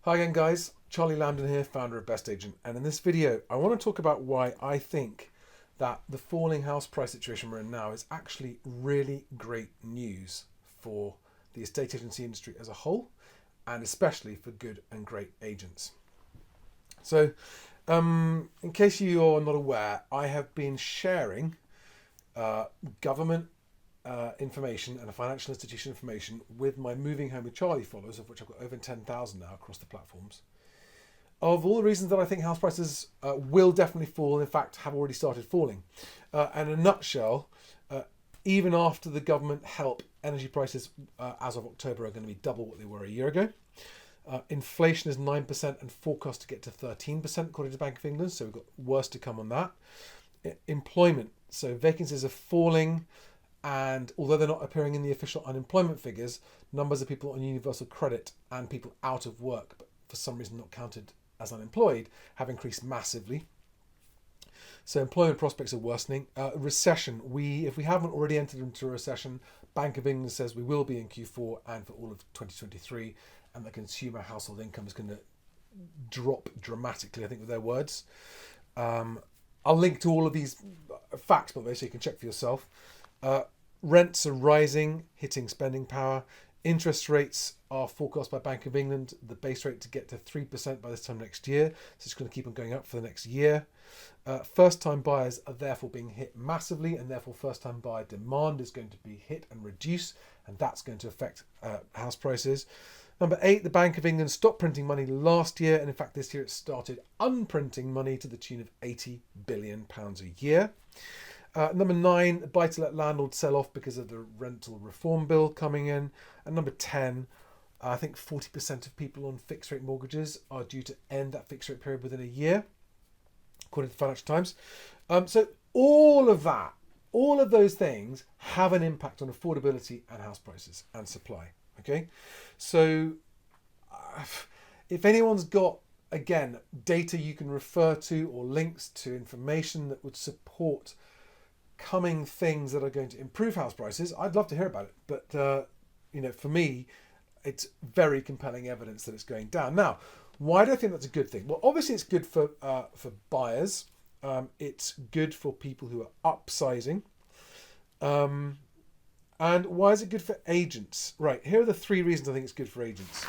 Hi again guys, Charlie Lambden here, founder of BestAgent, and in this video I want to talk about why I think that the falling house price situation we're in now is actually really great news for the estate agency industry as a whole, and especially for good and great agents. So, in case you're not aware, I have been sharing government information and financial institution information with my Moving Home with Charlie followers, of which I've got over 10,000 now across the platforms, of all the reasons that I think house prices will definitely fall, in fact have already started falling. And in a nutshell, even after the government help, energy prices as of October are going to be double what they were a year ago. Inflation is 9% and forecast to get to 13% according to the Bank of England, so we've got worse to come on that. Employment, so vacancies are falling, and although they're not appearing in the official unemployment figures, numbers of people on universal credit and people out of work but for some reason not counted as unemployed have increased massively. So employment prospects are worsening. Recession, if we haven't already entered into a recession, Bank of England says we will be in Q4 and for all of 2023, and the consumer household income is going to drop dramatically, I think, with their words. I'll link to all of these facts, by the way, so you can check for yourself. Rents are rising, hitting spending power. Interest rates are forecast by Bank of England, the base rate to get to 3% by this time next year. So it's going to keep on going up for the next year. First-time buyers are therefore being hit massively, and therefore first-time buyer demand is going to be hit and reduce, and that's going to affect house prices. Number 8, the Bank of England stopped printing money last year, and in fact this year it started unprinting money to the tune of £80 billion a year. Number 9, buy-to-let landlords sell off because of the rental reform bill coming in. And number 10, I think 40% of people on fixed rate mortgages are due to end that fixed rate period within a year, according to the Financial Times. So all of that, all of those things have an impact on affordability and house prices and supply. Okay, so if anyone's got, again, data you can refer to or links to information that would support coming things that are going to improve house prices, I'd love to hear about it. But for me, it's very compelling evidence that it's going down. Now, why do I think that's a good thing? Well, obviously it's good for buyers. It's good for people who are upsizing. And why is it good for agents? Right, here are the 3 reasons I think it's good for agents.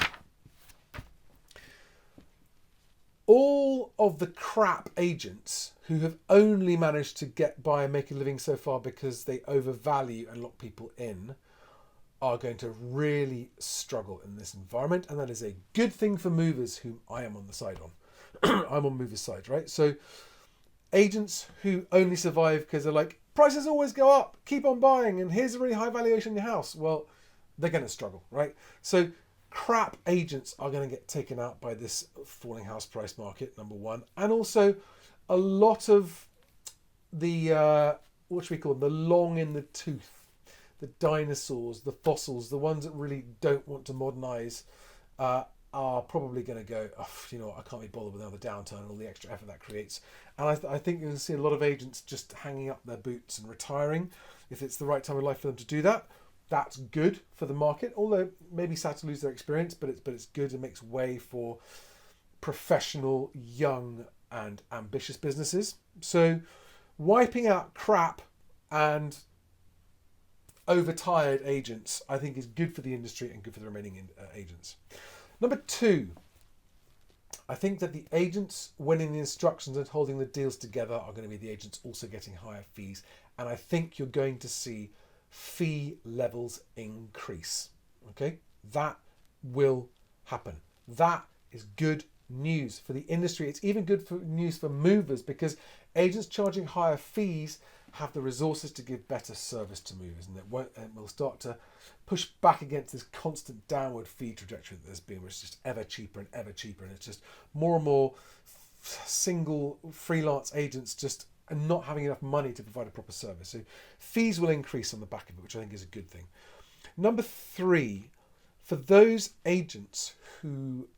All of the crap agents who have only managed to get by and make a living so far because they overvalue and lock people in are going to really struggle in this environment, and that is a good thing for movers, whom I am on the side on. I'm on movers' side, right? So agents who only survive because they're like, prices always go up, keep on buying, and here's a really high valuation in your house, well, they're going to struggle, right? So crap agents are going to get taken out by this falling house price market, number 1. And also a lot of the, what should we call them, the long in the tooth, the dinosaurs, the fossils, the ones that really don't want to modernize, are probably going to go, I can't be bothered with another downturn and all the extra effort that creates. And I think you're going to see a lot of agents just hanging up their boots and retiring if it's the right time of life for them to do that. That's good for the market, although maybe sad to lose their experience, but it's good. It makes way for professional, young and ambitious businesses. So wiping out crap and overtired agents, I think, is good for the industry and good for the remaining agents. Number 2, I think that the agents winning the instructions and holding the deals together are going to be the agents also getting higher fees. And I think you're going to see fee levels increase. Okay, that will happen. That is good news for the industry. It's even good news for movers, because agents charging higher fees have the resources to give better service to movers, and it will start to push back against this constant downward fee trajectory that there's been, which is just ever cheaper and ever cheaper, and it's just more and more single freelance agents just and not having enough money to provide a proper service. So fees will increase on the back of it, which I think is a good thing. Number 3, for those agents who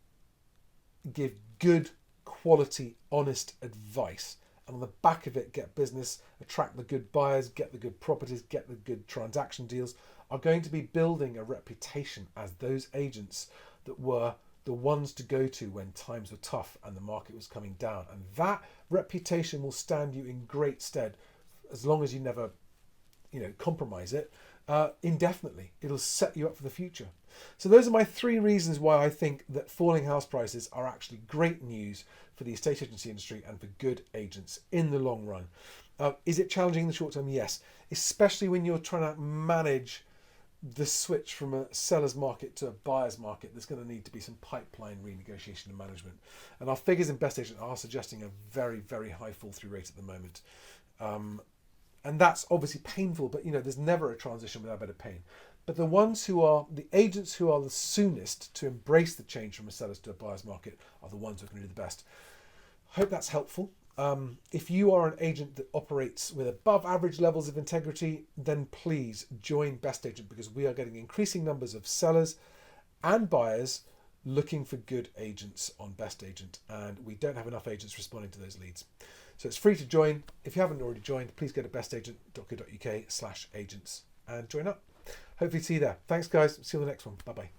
give good quality, honest advice, and on the back of it get business, attract the good buyers, get the good properties, get the good transaction deals, are going to be building a reputation as those agents that were the ones to go to when times were tough and the market was coming down. And that reputation will stand you in great stead as long as you never, compromise it indefinitely. It'll set you up for the future. So those are my 3 reasons why I think that falling house prices are actually great news for the estate agency industry and for good agents in the long run. Is it challenging in the short term? Yes, especially when you're trying to manage the switch from a seller's market to a buyer's market. There's going to need to be some pipeline renegotiation and management. And our figures in BestAgent are suggesting a very, very high fall through rate at the moment. And that's obviously painful, but there's never a transition without a bit of pain. But the agents who are the soonest to embrace the change from a seller's to a buyer's market are the ones who are going to do the best. Hope that's helpful. If you are an agent that operates with above average levels of integrity, then please join BestAgent, because we are getting increasing numbers of sellers and buyers looking for good agents on BestAgent, and we don't have enough agents responding to those leads. So it's free to join. If you haven't already joined, please go to bestagent.co.uk/agents and join up. Hopefully see you there. Thanks guys. See you on the next one. Bye bye.